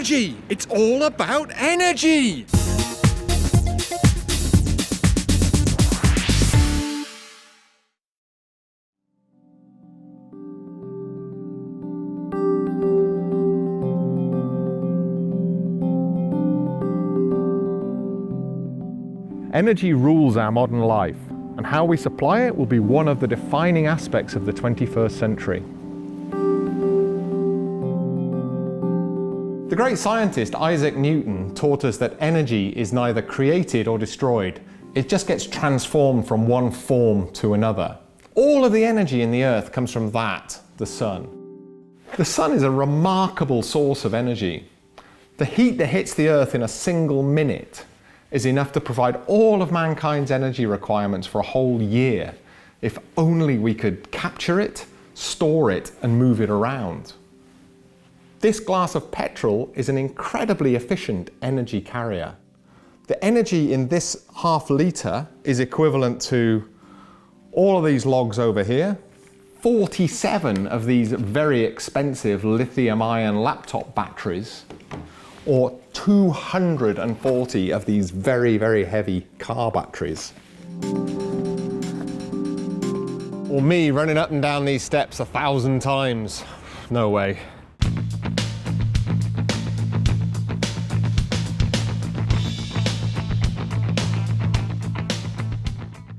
energy! It's all about energy! Energy rules our modern life, and how we supply it will be one of the defining aspects of the 21st century. The great scientist Isaac Newton taught us that energy is neither created or destroyed. It just gets transformed from one form to another. All of the energy in the earth comes from that, the sun. The sun is a remarkable source of energy. The heat that hits the earth in a single minute is enough to provide all of mankind's energy requirements for a whole year, if only we could capture it, store it, and move it around. This glass of petrol is an incredibly efficient energy carrier. The energy in this half litre is equivalent to all of these logs over here, 47 of these very expensive lithium-ion laptop batteries, or 240 of these very, very heavy car batteries. Or me running up and down these steps 1,000 times. No way.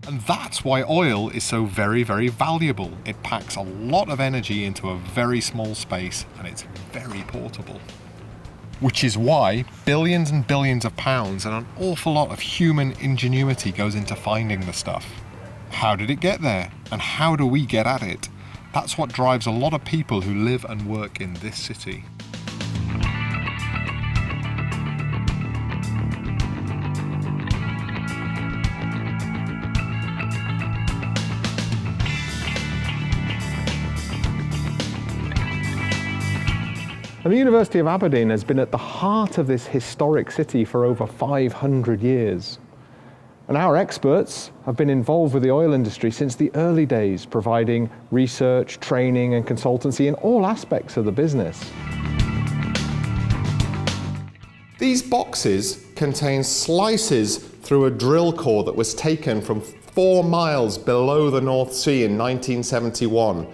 And that's why oil is so very, very valuable. It packs a lot of energy into a very small space, and it's very portable. Which is why billions and billions of pounds and an awful lot of human ingenuity goes into finding the stuff. How did it get there? And how do we get at it? That's what drives a lot of people who live and work in this city. And the University of Aberdeen has been at the heart of this historic city for over 500 years. And our experts have been involved with the oil industry since the early days, providing research, training, and consultancy in all aspects of the business. These boxes contain slices through a drill core that was taken from 4 miles below the North Sea in 1971.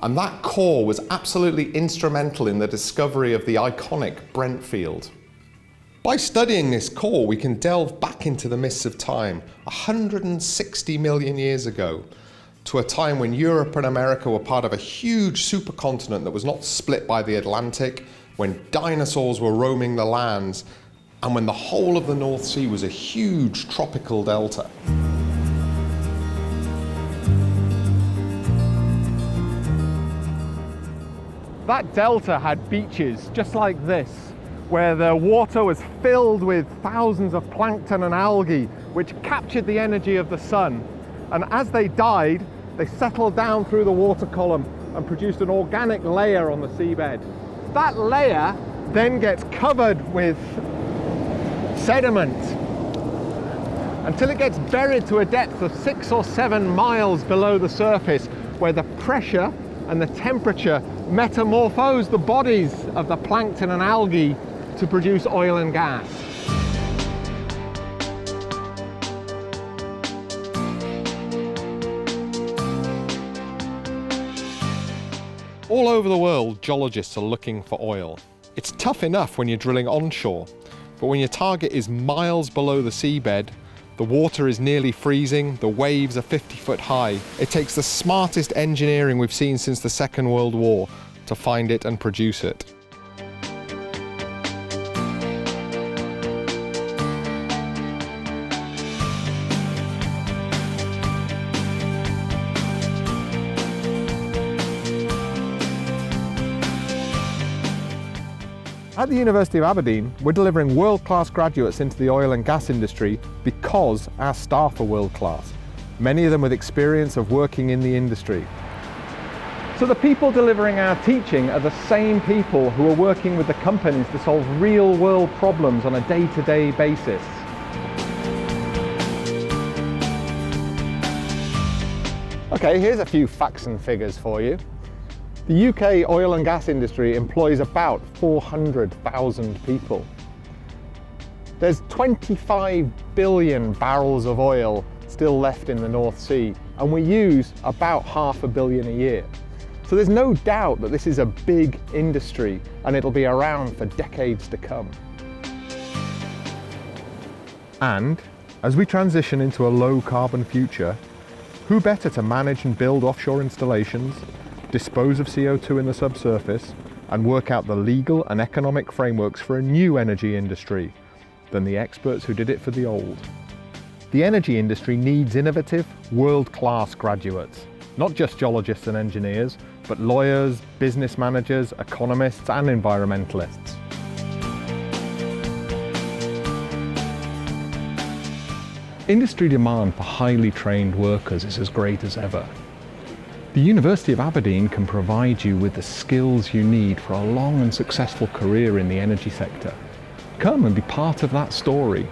And that core was absolutely instrumental in the discovery of the iconic Brent field. By studying this core, we can delve back into the mists of time, 160 million years ago, to a time when Europe and America were part of a huge supercontinent that was not split by the Atlantic, when dinosaurs were roaming the lands, and when the whole of the North Sea was a huge tropical delta. That delta had beaches just like this, where the water was filled with thousands of plankton and algae, which captured the energy of the sun. And as they died, they settled down through the water column and produced an organic layer on the seabed. That layer then gets covered with sediment until it gets buried to a depth of 6 or 7 miles below the surface, where the pressure and the temperature metamorphose the bodies of the plankton and algae to produce oil and gas. All over the world, geologists are looking for oil. It's tough enough when you're drilling onshore, but when your target is miles below the seabed, the water is nearly freezing, the waves are 50 foot high. It takes the smartest engineering we've seen since the Second World War to find it and produce it. At the University of Aberdeen, we're delivering world-class graduates into the oil and gas industry because our staff are world-class, many of them with experience of working in the industry. So the people delivering our teaching are the same people who are working with the companies to solve real-world problems on a day-to-day basis. Okay, here's a few facts and figures for you. The UK oil and gas industry employs about 400,000 people. There's 25 billion barrels of oil still left in the North Sea, and we use about 500 million a year. So there's no doubt that this is a big industry and it'll be around for decades to come. And as we transition into a low carbon future, who better to manage and build offshore installations, dispose of CO2 in the subsurface, and work out the legal and economic frameworks for a new energy industry than the experts who did it for the old? The energy industry needs innovative, world-class graduates, not just geologists and engineers, but lawyers, business managers, economists and environmentalists. Industry demand for highly trained workers is as great as ever. The University of Aberdeen can provide you with the skills you need for a long and successful career in the energy sector. Come and be part of that story.